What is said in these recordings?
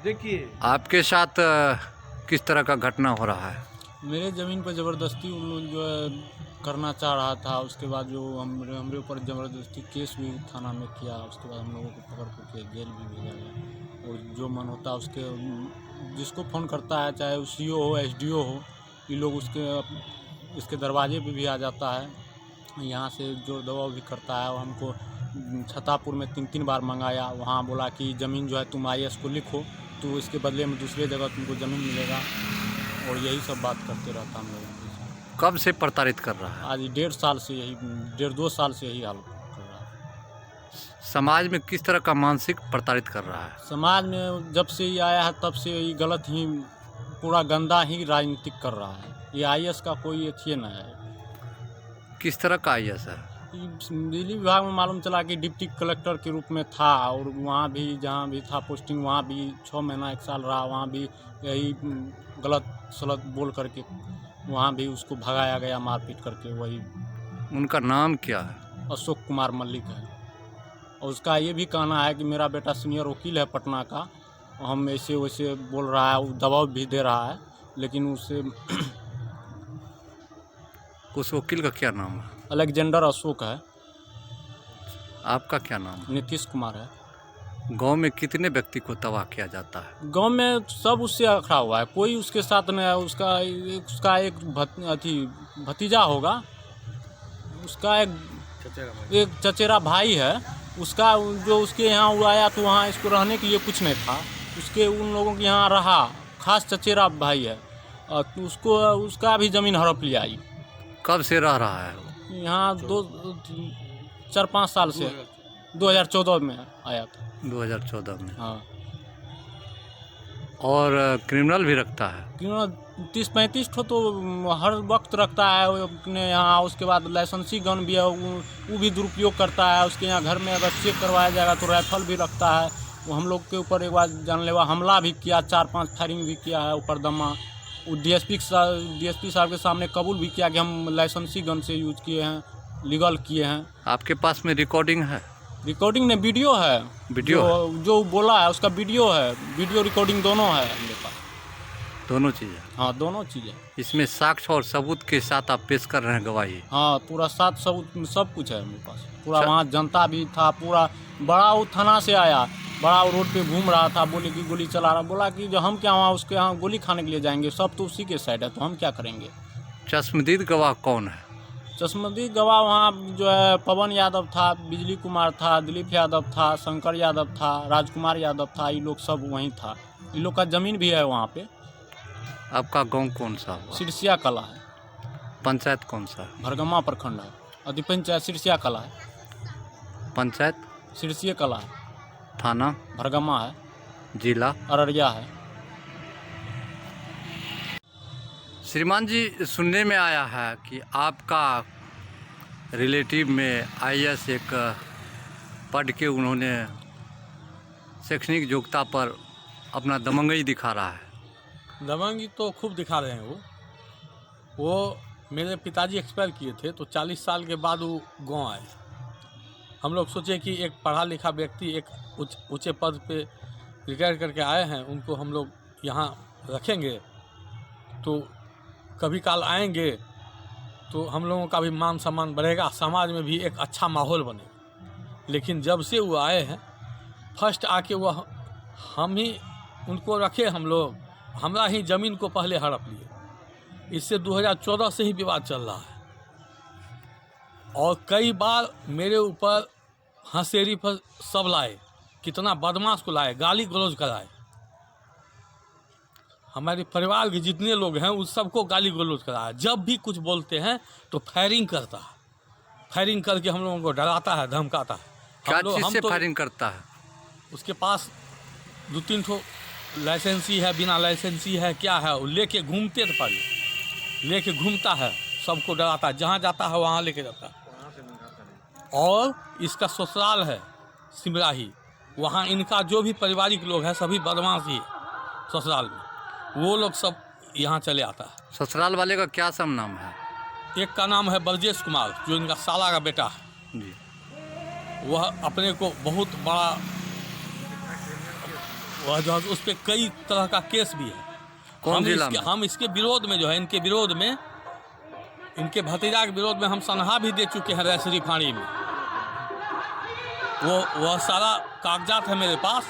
देखिए आपके साथ किस तरह का घटना हो रहा है? मेरे ज़मीन पर ज़बरदस्ती उन लोग जो है करना चाह रहा था। उसके बाद जो हमरे ऊपर ज़बरदस्ती केस भी थाना में किया। उसके बाद हम लोगों को पकड़ के जेल भी भेजा गया। और जो मन होता है उसके जिसको फ़ोन करता है, चाहे CO हो SDO हो, ये लोग इसके दरवाजे पे भी आ जाता है। यहाँ से जोर दबाव भी करता है। और हमको छतापुर में 3 बार मंगाया। वहाँ बोला कि ज़मीन जो है तुम IS को लिखो, तो इसके बदले में दूसरे जगह तुमको ज़मीन मिलेगा। और यही सब बात करते रहता हम लोगों के साथ। कब से प्रताड़ित कर रहा है? आज 1.5 साल से यही 1.5-2 साल से यही हाल कर रहा है। समाज में किस तरह का मानसिक प्रताड़ित कर रहा है? समाज में जब से ये आया है तब से ये गलत ही पूरा गंदा ही राजनीतिक कर रहा है। ये IS का कोई अथिए न है। किस तरह का IS है? बिजली विभाग में मालूम चला कि डिप्टी कलेक्टर के रूप में था। और वहाँ भी जहाँ भी था पोस्टिंग, वहाँ भी 6 महीना 1 साल रहा। वहाँ भी यही गलत सलत बोल करके वहाँ भी उसको भगाया गया मारपीट करके। वही उनका नाम क्या है? अशोक कुमार मल्लिक है। और उसका ये भी कहना है कि मेरा बेटा सीनियर वकील है पटना का, हम ऐसे वैसे बोल रहा है, दबाव भी दे रहा है। लेकिन उससे उस वकील का क्या नाम है? अलेक्जेंडर अशोक है। आपका क्या नाम है? नीतीश कुमार है। गांव में कितने व्यक्ति को तबाह किया जाता है? गांव में सब उससे अखड़ा हुआ है, कोई उसके साथ नहीं है। उसका एक भतीजा होगा, उसका एक चचेरा भाई है उसका, जो उसके यहाँ वो आया तो वहाँ इसको रहने के लिए कुछ नहीं था। उसके उन लोगों के यहाँ रहा, खास चचेरा भाई है। तो उसका भी ज़मीन हड़प लिया। कब से रह रहा है? यहाँ 4-5 साल से 2014 में आया था। 2014 में। हाँ। और क्रिमिनल भी रखता है? क्यों 30-35 ठो तो हर वक्त रखता है वो अपने यहाँ। उसके बाद लाइसेंसी गन भी है, वो भी दुरुपयोग करता है। उसके यहाँ घर में अगर चेक करवाया जाएगा तो राइफल भी रखता है। वो हम लोग के ऊपर एक बार जानलेवा हमला भी किया, 4-5 फायरिंग भी किया है ऊपर दमा। वो DSP साहब के सामने कबूल भी किया कि हम लाइसेंसी गन से यूज किए हैं, लीगल किए हैं। आपके पास में रिकॉर्डिंग है? रिकॉर्डिंग ने वीडियो है। वीडियो जो बोला है उसका वीडियो है, वीडियो रिकॉर्डिंग दोनों है मेरे पास। दोनों चीज़ें? हाँ, दोनों चीज़ें। इसमें साक्ष्य और सबूत के साथ आप पेश कर रहे हैं गवाही? हाँ, पूरा साथ सबूत सब कुछ है मेरे पास। पूरा वहाँ जनता भी था, पूरा बड़ा वो थाना से आया, बड़ा वो रोड पे घूम रहा था, बोले कि गोली चला रहा। बोला कि जो हम क्या वहाँ उसके यहाँ गोली खाने के लिए जाएंगे, सब तो उसी के साइड है, तो हम क्या करेंगे। चश्मदीद गवाह कौन है? चश्मदीद गवाह वहाँ जो है पवन यादव था, बिजली कुमार था, दिलीप यादव था, शंकर यादव था, राजकुमार यादव था। ये लोग सब वहीं था। ये लोग का ज़मीन भी है वहाँ पे। आपका गांव कौन सा हुआ? सिरसिया कला है। पंचायत कौन सा है? भरगमा प्रखंड है। अधिपंचायत सिरसिया कला है। पंचायत सिरसिया कला है। थाना भरगमा है। जिला अररिया है। श्रीमान जी, सुनने में आया है कि आपका रिलेटिव में IS एक पढ़ के उन्होंने शैक्षणिक योग्यता पर अपना दमंगई दिखा रहा है। दबंगी तो खूब दिखा रहे हैं। वो मेरे पिताजी एक्सपायर किए थे तो 40 साल के बाद वो गांव आए। हम लोग सोचे कि एक पढ़ा लिखा व्यक्ति एक ऊंचे पद पे रिटायर करके आए हैं, उनको हम लोग यहाँ रखेंगे तो कभी काल आएंगे तो हम लोगों का भी मान सम्मान बढ़ेगा, समाज में भी एक अच्छा माहौल बनेगा। लेकिन जब से वो आए हैं, फर्स्ट आके वह हम ही उनको रखे, हम लोग हमरा ही ज़मीन को पहले हड़प लिए। इससे 2014 से ही विवाद चल रहा है। और कई बार मेरे ऊपर हंसेरी पर सब लाए, कितना बदमाश को लाए, गाली गलौज कराए। हमारे परिवार के जितने लोग हैं उस सबको गाली गलौज कराया। जब भी कुछ बोलते हैं तो फायरिंग करता है। फायरिंग करके हम लोगों को डराता है, धमकाता है। क्या चीज़ से फायरिंग करता है? उसके पास 2-3 ठो लाइसेंसी है, बिना लाइसेंसी है, क्या है, वो लेके घूमते थे, पहले लेके घूमता है, सबको डराता है, जहाँ जाता है वहाँ लेके जाता है। और इसका ससुराल है सिमराही, वहाँ इनका जो भी पारिवारिक लोग हैं सभी बदमाश ही है ससुराल में। वो लोग सब यहाँ चले आता है। ससुराल वाले का क्या सब नाम है? एक का नाम है ब्रजेश कुमार, जो इनका साला का बेटा है जी। वह अपने को बहुत बड़ा वह जो है उस पर कई तरह का केस भी है। कौन जिला में? हम इसके विरोध में जो है, इनके विरोध में, इनके भतीजा के विरोध में हम सनहा भी दे चुके हैं रैसरी फाड़ी में। वह सारा कागजात है मेरे पास।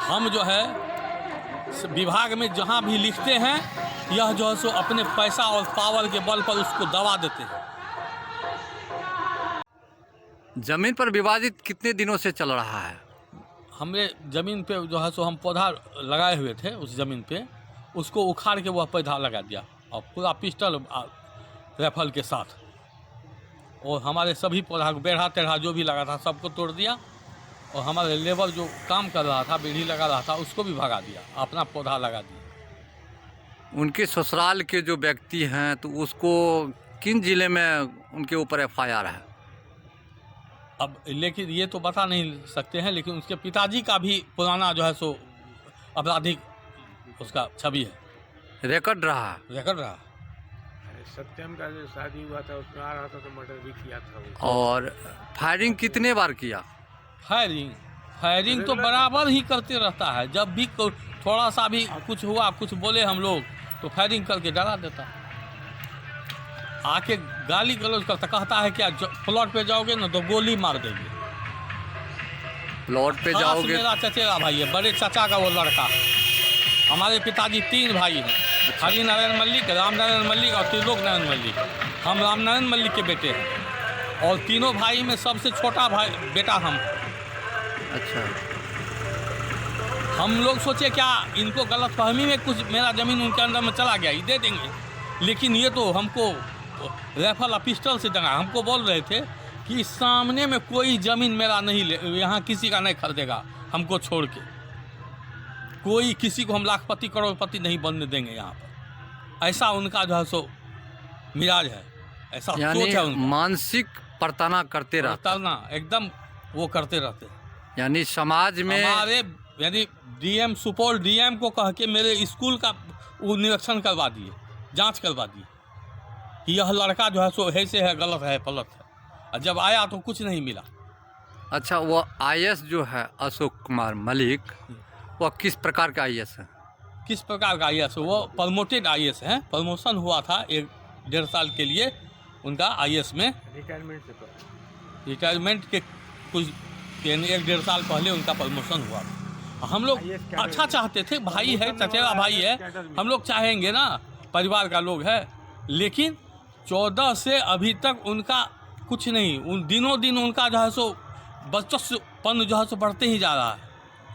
हम जो है विभाग में जहाँ भी लिखते हैं, यह जो है सो अपने पैसा और पावर के बल पर उसको दबा देते हैं। जमीन पर विवादित कितने दिनों से चल रहा है? हमने ज़मीन पे जो है सो हम पौधा लगाए हुए थे, उस ज़मीन पे उसको उखाड़ के वह पौधा लगा दिया और पूरा पिस्टल राइफल के साथ, और हमारे सभी पौधा को बेढ़ा टेढ़ा जो भी लगा था सबको तोड़ दिया, और हमारे लेबर जो काम कर रहा था, बीड़ी लगा रहा था, उसको भी भगा दिया, अपना पौधा लगा दिया। उनके ससुराल के जो व्यक्ति हैं तो उसको किन जिले में उनके ऊपर FIR है? अब लेकिन ये तो बता नहीं सकते हैं, लेकिन उसके पिताजी का भी पुराना जो है सो आपराधिक उसका छवि है, रिकॉर्ड रहा। रहा। सत्यम का जो शादी हुआ था उसमें आ रहा था तो मर्डर भी किया था वो। और फायरिंग कितने बार किया? फायरिंग तो बराबर ही करते रहता है। जब भी थोड़ा सा भी कुछ हुआ, कुछ बोले हम लोग, तो फायरिंग करके डरा देता है। आके गाली गलौज करता, कहता है क्या प्लॉट पे जाओगे ना तो गोली मार देंगे। प्लॉट पे जाओगे? मेरा चचेरा भाई है, बड़े चाचा का वो लड़का। हमारे पिताजी 3 भाई हैं, हरि नारायण मल्लिक, राम नारायण मल्लिक और त्रिलोक नारायण मल्लिक। हम राम नारायण मल्लिक के बेटे हैं, और तीनों भाई में सबसे छोटा भाई बेटा हम। अच्छा। हम लोग सोचे क्या इनको गलतफहमी में कुछ मेरा ज़मीन उनके अंदर में चला गया, ये दे देंगे, लेकिन ये तो हमको राइफल और पिस्टल से दंगा। हमको बोल रहे थे कि सामने में कोई ज़मीन मेरा नहीं ले, यहाँ किसी का नहीं खरीदेगा हमको छोड़ के, कोई किसी को हम लाखपति करोड़पति नहीं बनने देंगे यहाँ पर। ऐसा उनका जो है सो मिजाज है, ऐसा सोच है उनका। मानसिक प्रताड़ना करते रहते, एकदम वो करते रहते हैं। यानी समाज में हमारे यानी DM सुपौल DM को कह के मेरे स्कूल का वो निरीक्षण करवा दिए, जांच करवा दिए कि यह लड़का जो है सो ऐसे है, गलत है, पलट है। और जब आया तो कुछ नहीं मिला। अच्छा, वो IS जो है अशोक कुमार मलिक, वह किस प्रकार का IS है? किस प्रकार का IS? वो प्रमोटेड IS है, प्रमोशन हुआ था 1-1.5 साल के लिए उनका IS में। रिटायरमेंट के कुछ 1-1.5 साल पहले उनका प्रमोशन हुआ। हम लोग अच्छा चाहते थे, भाई है, चचेरा भाई है, हम लोग चाहेंगे ना, परिवार का लोग है, लेकिन 14 से अभी तक उनका कुछ नहीं। उन दिनों दिन उनका जो है सो वर्चस्वपन जो है सो बढ़ते ही जा रहा है।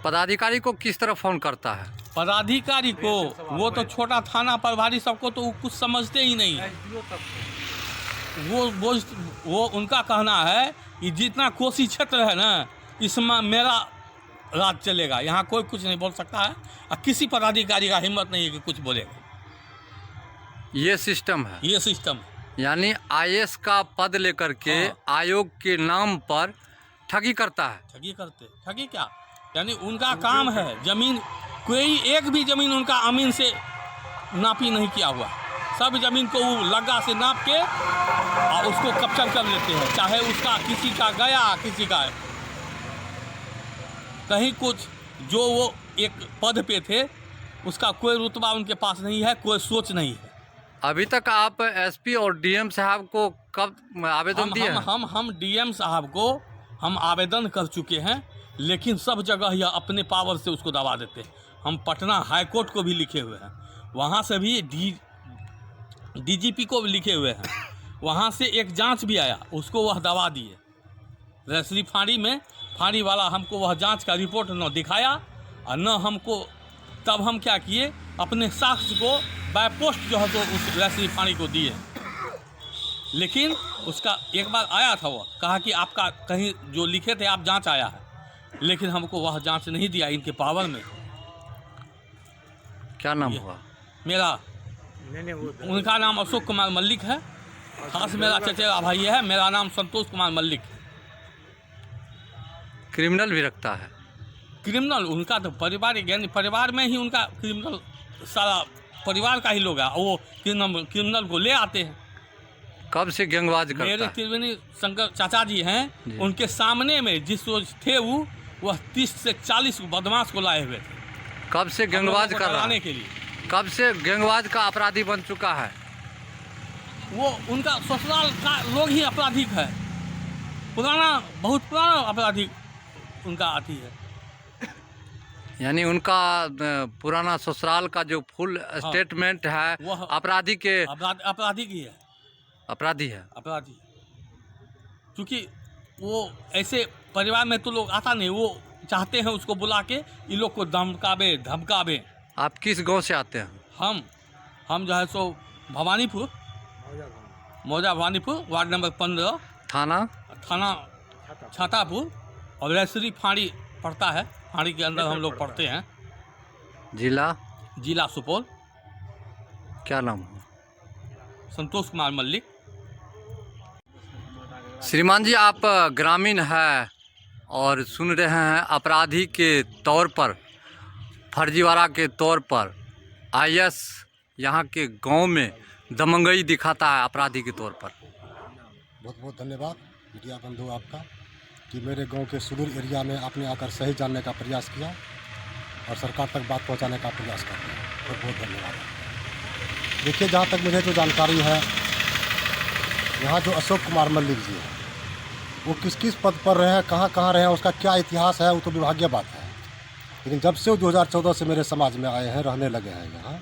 पदाधिकारी को किस तरह फ़ोन करता है? पदाधिकारी को वो तो छोटा थाना प्रभारी सबको तो कुछ समझते ही नहीं। वो उनका कहना है कि जितना कोसी क्षेत्र है ना, इसमें मेरा राज चलेगा, यहाँ कोई कुछ नहीं बोल सकता है, और किसी पदाधिकारी का हिम्मत नहीं है कि कुछ बोलेगा। ये सिस्टम है, ये सिस्टम। यानी IS का पद लेकर के आयोग के नाम पर ठगी करता है। ठगी क्या, यानी उनका काम है जमीन, कोई एक भी जमीन उनका अमीन से नापी नहीं किया हुआ। सब जमीन को वो लग्गा से नाप के और उसको कैप्चर कर लेते हैं, चाहे उसका किसी का गया, किसी का कहीं कुछ। जो वो एक पद पे थे उसका कोई रुतबा उनके पास नहीं है, कोई सोच नहीं है। अभी तक आप SP और DM साहब को कब आवेदन दिए? हम DM साहब को हम आवेदन कर चुके हैं, लेकिन सब जगह यह अपने पावर से उसको दबा देते हैं। हम पटना हाई कोर्ट को भी लिखे हुए हैं, वहाँ से भी DGP को भी लिखे हुए हैं, वहाँ से एक जांच भी आया, उसको वह दबा दिए। रैसरी फाड़ी में फाड़ी वाला हमको वह जांच का रिपोर्ट न दिखाया और न हमको, तब हम क्या किए, अपने साक्ष्य को बाय पोस्ट जो है तो उस रैसरी फाड़ी को दिए। लेकिन उसका एक बार आया था, वह कहा कि आपका कहीं जो लिखे थे आप जांच आया है, लेकिन हमको वह जांच नहीं दिया इनके पावर में। क्या नाम हुआ? मेरा उनका नाम अशोक कुमार मल्लिक है, खास मेरा चचेरा भाई है। मेरा नाम संतोष कुमार मल्लिक है। क्रिमिनल भी रखता है? क्रिमिनल उनका तो पारिवारिक, यानी परिवार में ही उनका क्रिमिनल, सारा परिवार का ही लोग है, वो क्रिमिनल को ले आते हैं। कब से गैंगवाज करता मेरे है? त्रिवेणी शंकर चाचा जी हैं, उनके सामने में जिस रोज थे वह 30 से 40 बदमाश को लाए हुए थे। कब से गैंगवाज हम लोगों को कर रहा डराने है? के लिए। कब से गैंगवाज का अपराधी बन चुका है? वो उनका ससुराल का लोग ही आपराधिक है, बहुत पुराना आपराधिक उनका आती है। यानी उनका पुराना ससुराल का जो फुल स्टेटमेंट है वह अपराधी के आपराधिक ही है, अपराधी है। अपराधी। क्योंकि वो ऐसे परिवार में तो लोग आता नहीं, वो चाहते हैं उसको बुला के इन लोग को धमकावे। आप किस गांव से आते हैं? हम जो है सो भवानीपुर, मौजा भवानीपुर, वार्ड नंबर 15, थाना छातापुर, और रैसरी फाड़ी पड़ता है, फाड़ी के अंदर हम लोग पढ़ते हैं। जिला सुपौल। क्या नाम है? संतोष कुमार मल्लिक। श्रीमान जी, आप ग्रामीण है और सुन रहे हैं अपराधी के तौर पर, फर्जीवाड़ा के तौर पर आईएएस यहाँ के गांव में दमंगई दिखाता है अपराधी के तौर पर। बहुत बहुत धन्यवाद मीडिया बंधु आपका कि मेरे गांव के सुदूर एरिया में आपने आकर सही जानने का प्रयास किया और सरकार तक बात पहुंचाने का प्रयास कर रहे हैं। बहुत बहुत धन्यवाद। देखिए, जहां तक मुझे जो जानकारी है, यहाँ जो अशोक कुमार मल्लिक जी हैं, वो किस किस पद पर रहे हैं, कहाँ रहे हैं, उसका क्या इतिहास है, वो तो विभागीय बात है। लेकिन जब से वो 2014 से मेरे समाज में आए हैं, रहने लगे हैं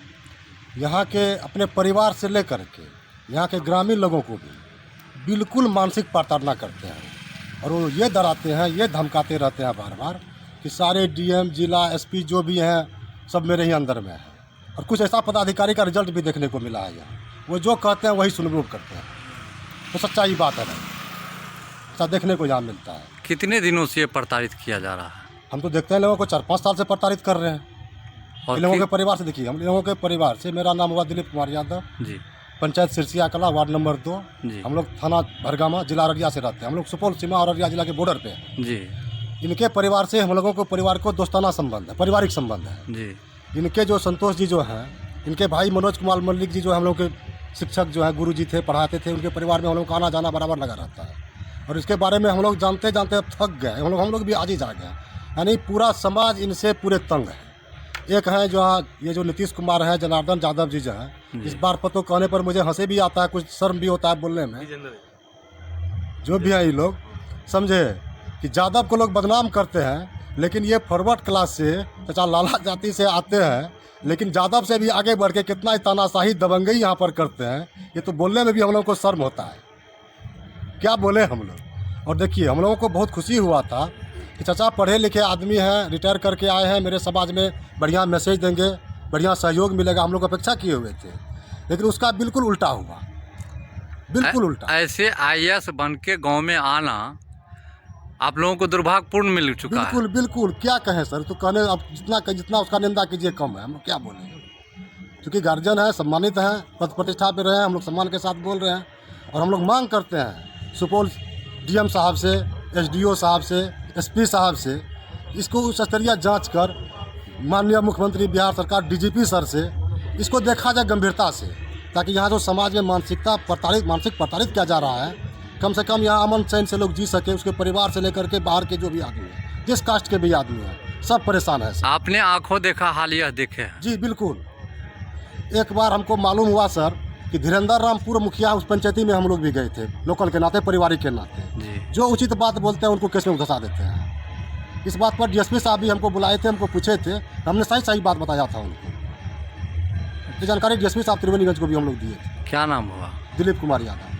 यहाँ के अपने परिवार से लेकर के यहाँ के ग्रामीण लोगों को भी बिल्कुल मानसिक प्रताड़ना करते हैं और वो ये डराते हैं, ये धमकाते रहते हैं बार बार कि सारे डीएम, जिला एसपी जो भी हैं सब मेरे ही अंदर में है। और कुछ ऐसा पदाधिकारी का रिजल्ट भी देखने को मिला है यहाँ, वो जो कहते हैं वही सुनरूप करते हैं। तो सच्चाई बात है नहीं, ऐसा देखने को यहाँ मिलता है। कितने दिनों से ये प्रताड़ित किया जा रहा है? हम तो देखते हैं लोगों को 4-5 साल से प्रताड़ित कर रहे हैं। और इन लोगों के परिवार से देखिए, हम लोगों के परिवार से, मेरा नाम हुआ दिलीप कुमार यादव जी, पंचायत सिरसिया कला, वार्ड नंबर 2 जी। हम लोग थाना भरगामा, जिला अररिया से रहते हैं। हम लोग सुपौल सीमा और अररिया जिला के बॉर्डर पे हैं जी इनके परिवार से हम लोगों को परिवार को दोस्ताना संबंध है, पारिवारिक संबंध है जी। इनके जो संतोष जी जो हैं, इनके भाई मनोज कुमार मल्लिक जी जो हम लोग के शिक्षक जो है, गुरु जी थे, पढ़ाते थे, उनके परिवार में हम लोग का आना जाना बराबर लगा रहता है। और इसके बारे में हम लोग जानते जानते अब थक गए, हम लोग भी आज ही जा गए। यानी पूरा समाज इनसे पूरे तंग है। एक है जो ये जो नीतीश कुमार है, जनार्दन यादव जी जो है, इस बार पर तो कहने पर मुझे हंसी भी आता है, कुछ शर्म भी होता है बोलने में। जो भी है ये लोग समझे कि यादव को लोग बदनाम करते हैं, लेकिन ये फॉरवर्ड क्लास से तथा लाला जाति से आते हैं, लेकिन यादव से भी आगे बढ़ के कितना तानाशाही दबंगई यहाँ पर करते हैं, ये तो बोलने में भी हम लोग को शर्म होता है। क्या बोले हम लोग। और देखिए, हम लोगों को बहुत खुशी हुआ था कि चाचा पढ़े लिखे आदमी हैं, रिटायर करके आए हैं, मेरे समाज में बढ़िया मैसेज देंगे, बढ़िया सहयोग मिलेगा, हम लोग अपेक्षा किए हुए थे। लेकिन उसका बिल्कुल उल्टा हुआ, बिल्कुल उल्टा। ऐसे आईएएस बन के गाँव में आना आप लोगों को दुर्भाग्यपूर्ण मिल चुका है। बिल्कुल क्या कहें सर, तो कहने अब जितना उसका निंदा कीजिए कम है, हम क्या बोलें। क्योंकि गार्जियन है, सम्मानित हैं, पद प्रतिष्ठा पे रहे हैं, हम लोग सम्मान के साथ बोल रहे हैं। और हम लोग मांग करते हैं सुपौल डीएम साहब से, एसडीओ साहब से, एसपी साहब से, इसको उच्च स्तरीय जाँच कर, माननीय मुख्यमंत्री बिहार सरकार डीजीपी सर से इसको देखा जाए गंभीरता से, ताकि यहाँ जो समाज में मानसिक प्रताड़ित किया जा रहा है, कम से कम यहाँ अमन चैन से लोग जी सके। उसके परिवार से लेकर के बाहर के जो भी आदमी हैं, जिस कास्ट के भी आदमी हैं, सब परेशान है। आपने आंखों देखा हाल यह देखे हैं? जी बिल्कुल। एक बार हमको मालूम हुआ सर कि धीरेन्द्र रामपुर मुखिया उस पंचायती में हम लोग भी गए थे, लोकल के नाते, पारिवारिक के नाते जी। जो उचित बात बोलते हैं उनको केस में धंसा देते हैं। इस बात पर डीएसपी साहब भी हमको बुलाए थे, हमको पूछे थे, हमने सही बात बताया था उनको। ये जानकारी डीएसपी साहब त्रिवेणीगंज को भी हम लोग दिए थे। क्या नाम हुआ? दिलीप कुमार यादव।